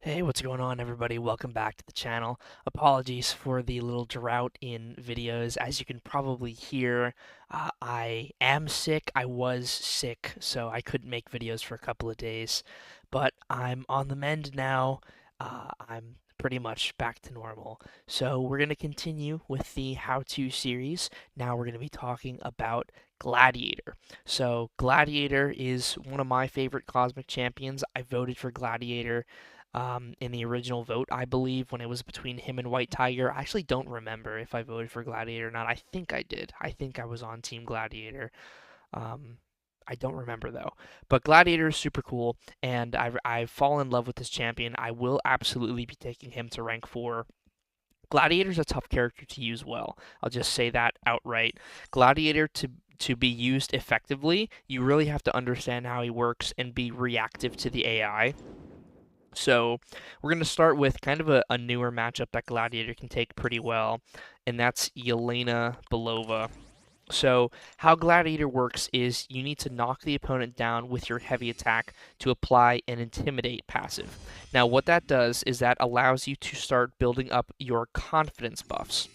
Hey, what's going on, everybody? Welcome back to the channel. Apologies for the little drought in videos. As you can probably hear, I am sick. I was sick, so I couldn't make videos for a couple of days. But I'm on the mend now. I'm pretty much back to normal. So we're going to continue with the how-to series. Now we're going to be talking about Gladiator. So Gladiator is one of my favorite Cosmic Champions. I voted for Gladiator in the original vote, I believe, when it was between him and White Tiger. I actually don't remember if I voted for Gladiator or not. I think I did. I think I was on Team Gladiator. Um, I don't remember though. But Gladiator is super cool, and I've fallen in love with this champion. I will absolutely be taking him to rank 4. Gladiator's a tough character to use well. I'll just say that outright. Gladiator to be used effectively, you really have to understand how he works and be reactive to the AI. So we're going to start with kind of a newer matchup that Gladiator can take pretty well, and that's Yelena Belova. So how Gladiator works is you need to knock the opponent down with your heavy attack to apply an Intimidate passive. Now what that does is that allows you to start building up your confidence buffs.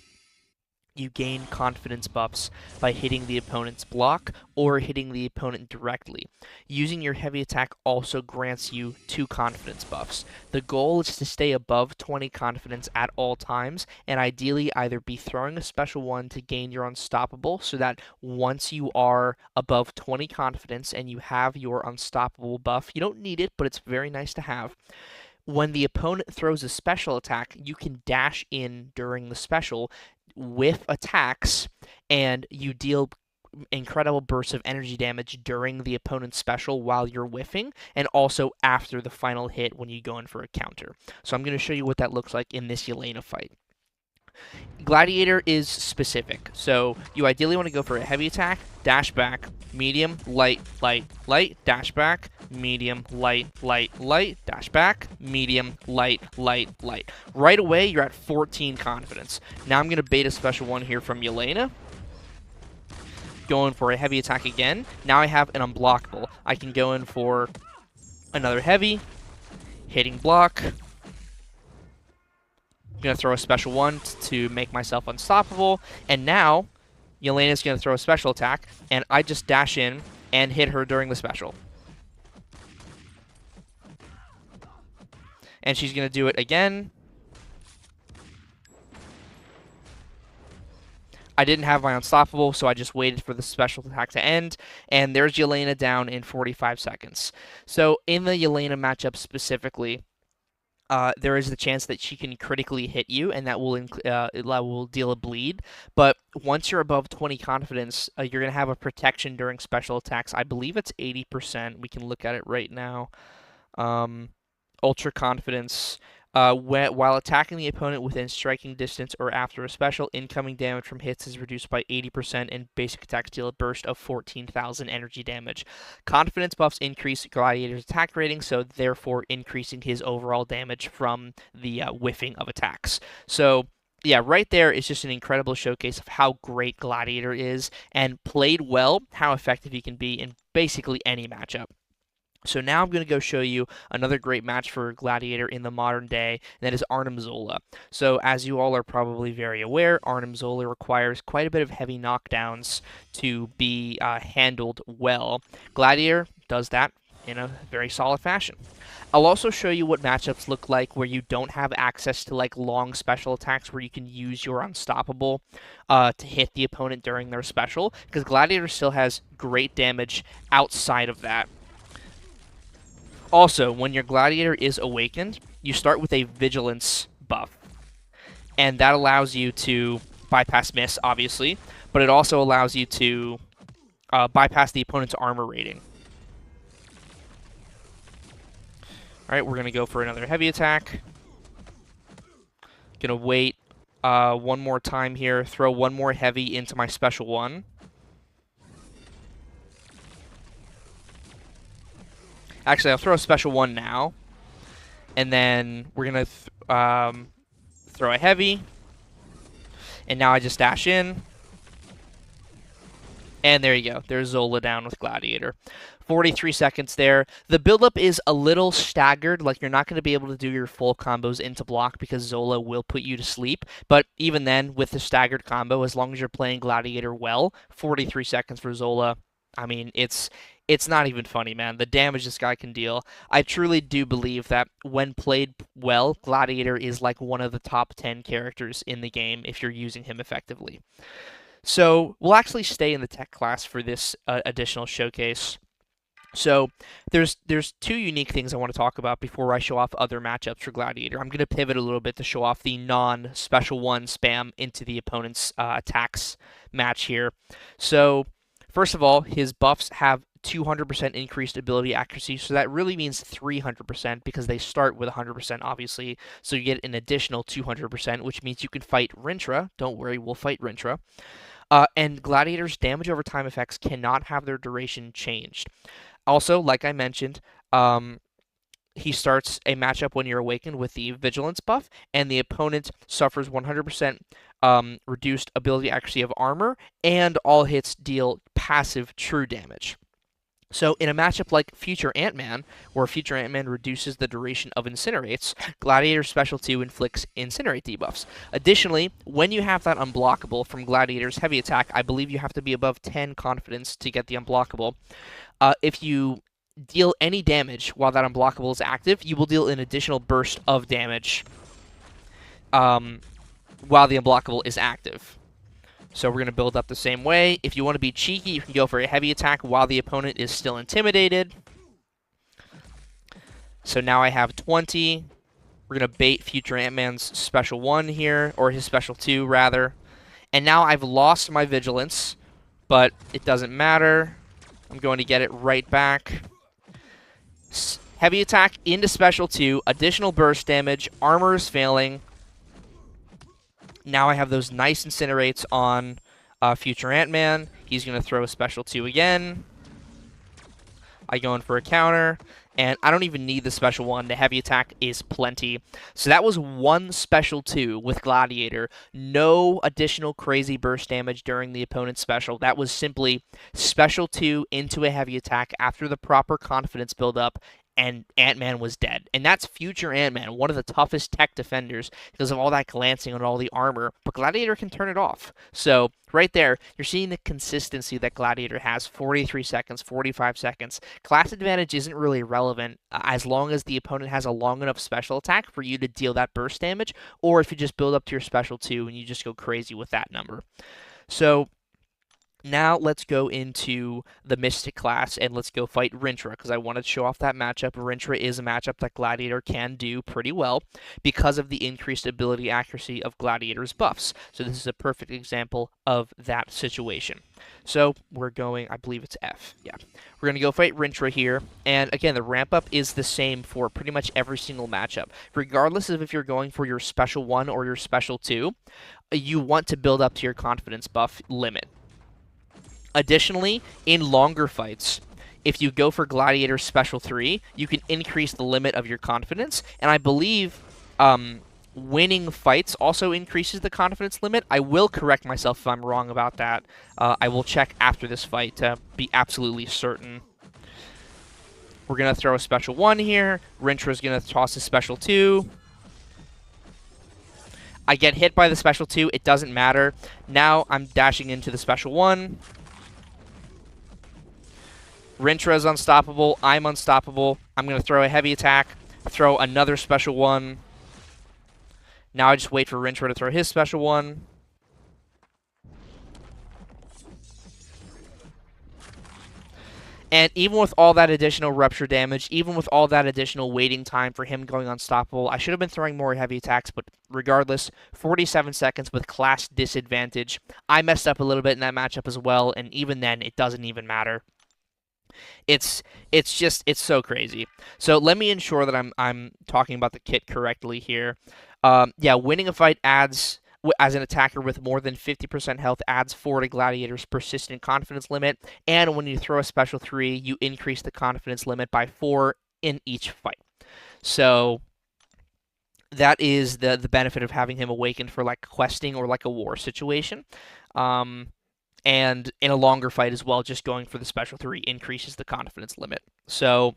You gain confidence buffs by hitting the opponent's block or hitting the opponent directly. Using your heavy attack also grants you 2 confidence buffs. The goal is to stay above 20 confidence at all times, and ideally either be throwing a special one to gain your unstoppable, so that once you are above 20 confidence and you have your unstoppable buff, you don't need it, but it's very nice to have. When the opponent throws a special attack, you can dash in during the special with attacks, and you deal incredible bursts of energy damage during the opponent's special while you're whiffing, and also after the final hit when you go in for a counter. So I'm going to show you what that looks like in this Yelena fight. Gladiator is specific, so you ideally want to go for a heavy attack, dash back, medium, light, light, light, dash back, medium, light, light, light, dash back, medium, light, light, light. Right away, you're at 14 confidence. Now I'm going to bait a special one here from Yelena. Going for a heavy attack again. Now I have an unblockable. I can go in for another heavy, hitting block. I'm going to throw a special one to make myself unstoppable. And now, Yelena's going to throw a special attack, and I just dash in and hit her during the special. And she's going to do it again. I didn't have my unstoppable, so I just waited for the special attack to end, and there's Yelena down in 45 seconds. So in the Yelena matchup specifically, there is the chance that she can critically hit you, and that will deal a bleed. But once you're above 20 confidence, you're going to have a protection during special attacks. I believe it's 80%. We can look at it right now. Ultra confidence. While attacking the opponent within striking distance or after a special, incoming damage from hits is reduced by 80%, and basic attacks deal a burst of 14,000 energy damage. Confidence buffs increase Gladiator's attack rating, so therefore increasing his overall damage from the whiffing of attacks. So yeah, right there is just an incredible showcase of how great Gladiator is, and played well, how effective he can be in basically any matchup. So now I'm going to go show you another great match for Gladiator in the modern day, and that is Arnim Zola. So as you all are probably very aware, Arnim Zola requires quite a bit of heavy knockdowns to be handled well. Gladiator does that in a very solid fashion. I'll also show you what matchups look like where you don't have access to like long special attacks where you can use your unstoppable to hit the opponent during their special, because Gladiator still has great damage outside of that. Also, when your Gladiator is awakened, you start with a Vigilance buff. And that allows you to bypass miss, obviously, but it also allows you to bypass the opponent's armor rating. Alright, we're going to go for another heavy attack. Going to wait one more time here, throw one more heavy into my special one. Actually, I'll throw a special one now. And then we're going to throw a heavy. And now I just dash in. And there you go. There's Zola down with Gladiator. 43 seconds there. The buildup is a little staggered. Like, you're not going to be able to do your full combos into block because Zola will put you to sleep. But even then, with the staggered combo, as long as you're playing Gladiator well, 43 seconds for Zola. I mean, it's not even funny, man. The damage this guy can deal. I truly do believe that when played well, Gladiator is like one of the top 10 characters in the game if you're using him effectively. So we'll actually stay in the tech class for this additional showcase. So there's two unique things I want to talk about before I show off other matchups for Gladiator. I'm going to pivot a little bit to show off the non-special one spam into the opponent's attacks match here. So first of all, his buffs have 200% increased ability accuracy, so that really means 300% because they start with 100%, obviously. So you get an additional 200%, which means you can fight Rintrah. Don't worry, we'll fight Rintrah. And Gladiator's damage over time effects cannot have their duration changed. Also, like I mentioned, he starts a matchup when you're awakened with the Vigilance buff, and the opponent suffers 100% reduced ability accuracy of armor, and all hits deal passive true damage. So in a matchup like Future Ant-Man, where Future Ant-Man reduces the duration of Incinerates, Gladiator's Special 2 inflicts Incinerate debuffs. Additionally, when you have that unblockable from Gladiator's heavy attack, I believe you have to be above 10 confidence to get the unblockable. If you deal any damage while that unblockable is active, you will deal an additional burst of damage while the unblockable is active. So we're going to build up the same way. If you want to be cheeky, you can go for a heavy attack while the opponent is still intimidated. So now I have 20. We're going to bait Future Ant-Man's Special 1 here, or his Special 2, rather. And now I've lost my Vigilance, but it doesn't matter. I'm going to get it right back. Heavy attack into Special 2, additional burst damage, armor is failing. Now I have those nice Incinerates on Future Ant-Man. He's going to throw a Special 2 again. I go in for a counter, and I don't even need the Special 1. The heavy attack is plenty. So that was one Special 2 with Gladiator. No additional crazy burst damage during the opponent's special. That was simply Special 2 into a heavy attack after the proper confidence build-up, and Ant-Man was dead. And that's Future Ant-Man, one of the toughest tech defenders because of all that glancing on all the armor, but Gladiator can turn it off. So right there, you're seeing the consistency that Gladiator has. 43 seconds, 45 seconds. Class advantage isn't really relevant as long as the opponent has a long enough special attack for you to deal that burst damage, or if you just build up to your Special 2 and you just go crazy with that number. So now let's go into the Mystic class and let's go fight Rintrah because I wanted to show off that matchup. Rintrah is a matchup that Gladiator can do pretty well because of the increased ability accuracy of Gladiator's buffs. So this is a perfect example of that situation. So we're going, I believe it's F. Yeah. We're going to go fight Rintrah here. And again, the ramp up is the same for pretty much every single matchup. Regardless of if you're going for your Special 1 or your Special 2, you want to build up to your confidence buff limit. Additionally, in longer fights, if you go for Gladiator's Special 3, you can increase the limit of your confidence, and I believe winning fights also increases the confidence limit. I will correct myself if I'm wrong about that. I will check after this fight to be absolutely certain. We're going to throw a Special 1 here. Rintrah's going to toss a Special 2. I get hit by the Special 2. It doesn't matter. Now I'm dashing into the Special 1. Rintrah is unstoppable. I'm unstoppable. I'm going to throw a heavy attack, throw another Special 1. Now I just wait for Rintrah to throw his Special 1. And even with all that additional rupture damage, even with all that additional waiting time for him going unstoppable, I should have been throwing more heavy attacks, but regardless, 47 seconds with class disadvantage. I messed up a little bit in that matchup as well, and even then, it doesn't even matter. It's so crazy. So let me ensure that I'm talking about the kit correctly here. Yeah, winning a fight adds, as an attacker with more than 50% health, adds 4 to Gladiator's persistent confidence limit, and when you throw a Special 3, you increase the confidence limit by 4 in each fight. So that is the benefit of having him awakened for like questing or like a war situation. And in a longer fight as well, just going for the special 3 increases the confidence limit. So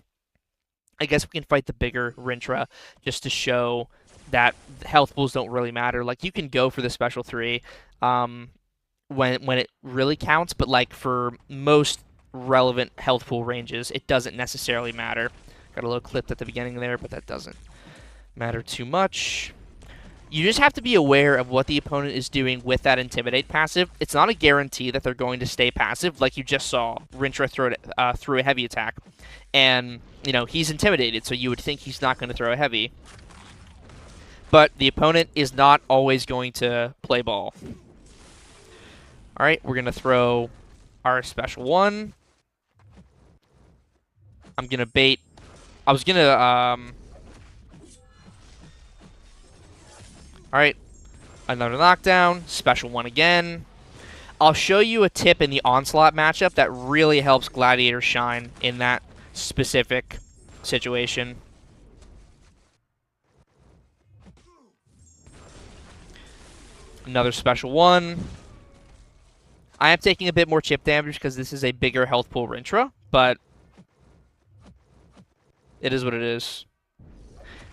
I guess we can fight the bigger Rintrah just to show that health pools don't really matter. Like, you can go for the special 3 when it really counts, but like for most relevant health pool ranges, it doesn't necessarily matter. Got a little clipped at the beginning there, but that doesn't matter too much. You just have to be aware of what the opponent is doing with that Intimidate passive. It's not a guarantee that they're going to stay passive, like you just saw Rintrah through a heavy attack. And, you know, he's intimidated, so you would think he's not going to throw a heavy. But the opponent is not always going to play ball. Alright, we're going to throw our special 1. I'm going to bait. I was going to... Alright, another knockdown, special 1 again. I'll show you a tip in the Onslaught matchup that really helps Gladiator shine in that specific situation. Another special 1. I am taking a bit more chip damage because this is a bigger health pool Rintrah, but it is what it is.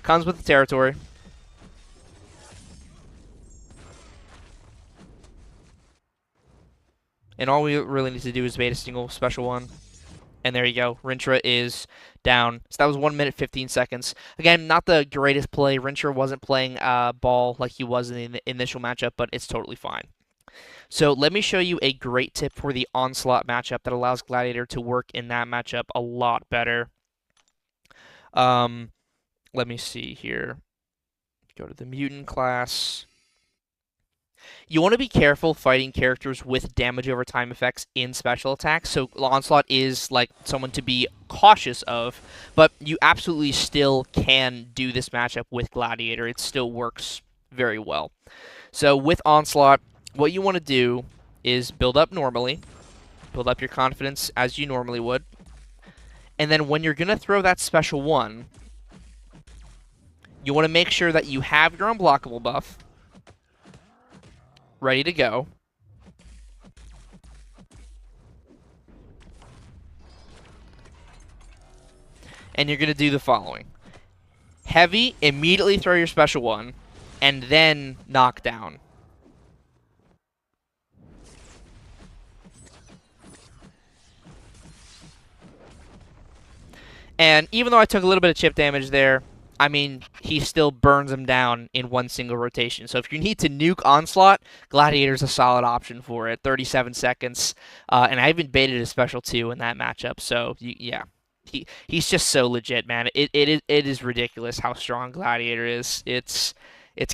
Comes with the territory. And all we really need to do is bait a single special 1. And there you go. Rintrah is down. So that was 1 minute, 15 seconds. Again, not the greatest play. Rintrah wasn't playing ball like he was in the initial matchup, but it's totally fine. So let me show you a great tip for the Onslaught matchup that allows Gladiator to work in that matchup a lot better. Let me see here. Go to the Mutant class. You want to be careful fighting characters with damage over time effects in special attacks, so Onslaught is like someone to be cautious of, but you absolutely still can do this matchup with Gladiator. It still works very well. So with Onslaught, what you want to do is build up normally, build up your confidence as you normally would, and then when you're going to throw that special 1, you want to make sure that you have your unblockable buff ready to go. And you're going to do the following. Heavy, immediately throw your special 1, and then knock down. And even though I took a little bit of chip damage there, I mean, he still burns him down in one single rotation. So if you need to nuke Onslaught, Gladiator's a solid option for it. 37 seconds. And I even baited a special 2 in that matchup. So, yeah. He's just so legit, man. It is ridiculous how strong Gladiator is. It's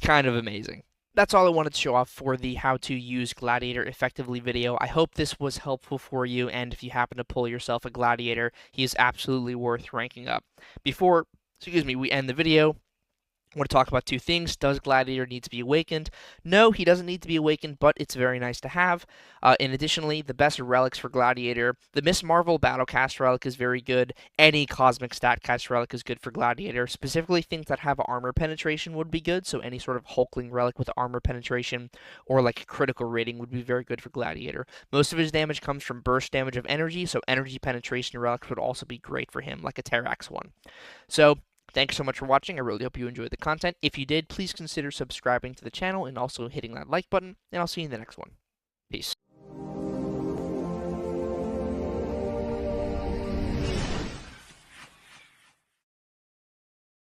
kind of amazing. That's all I wanted to show off for the how to use Gladiator effectively video. I hope this was helpful for you, and if you happen to pull yourself a Gladiator, he is absolutely worth ranking up. Before we end the video, I want to talk about 2 things. Does Gladiator need to be awakened? No, he doesn't need to be awakened, but it's very nice to have. And additionally, the best relics for Gladiator. The Miss Marvel Battlecast relic is very good. Any Cosmic Statcast relic is good for Gladiator. Specifically, things that have armor penetration would be good. So any sort of Hulkling relic with armor penetration or like critical rating would be very good for Gladiator. Most of his damage comes from burst damage of energy, so energy penetration relics would also be great for him, like a Terrax one. So, thanks so much for watching. I really hope you enjoyed the content. If you did, please consider subscribing to the channel and also hitting that like button, and I'll see you in the next one.